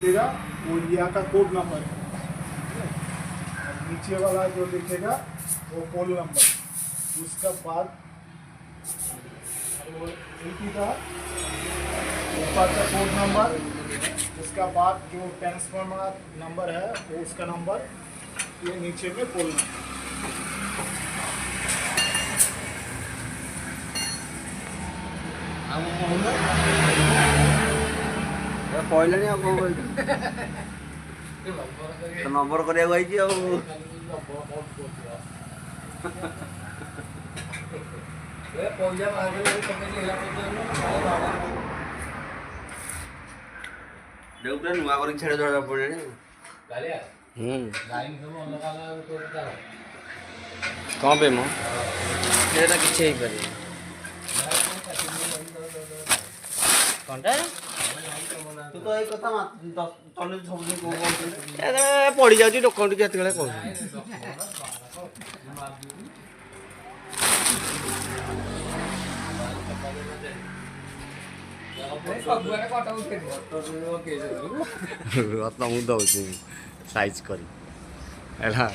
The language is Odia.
देगा वो यहाँ का कोड नंबर है। और नीचे वाला जो लिखेगा वो पोल नंबर। उसका बाद वो एलपी का ऊपर का कोड नंबर, उसका बाद जो ट्रांसफार्मर नंबर है वो उसका नंबर, ये नीचे में पोल नंबर। କହିଲାଣି ଆଉ କଣ କହିବି ନମ୍ବର କରିବାକୁ ଆଇଛି ଆଉ ପୁରା ନୂଆ କରିକି ଛାଡ଼ ଜଣା ପଡ଼ିଲାଣି କ'ଣ ପାଇଁ ମ ସେଇଟା କିଛି ହେଇପାରିବ କ'ଣଟା ତୁ ତ ଏଇ କଥା ଚଲେଇ ସବୁଦିନ ପଡ଼ିଯାଉଛି ଲୋକ ଟିକେ କେତେବେଳେ କହୁଛି ରତ୍ନ ମୁଁ ଦେଉଛି ସାଇଜ୍ କରି ହେଲା।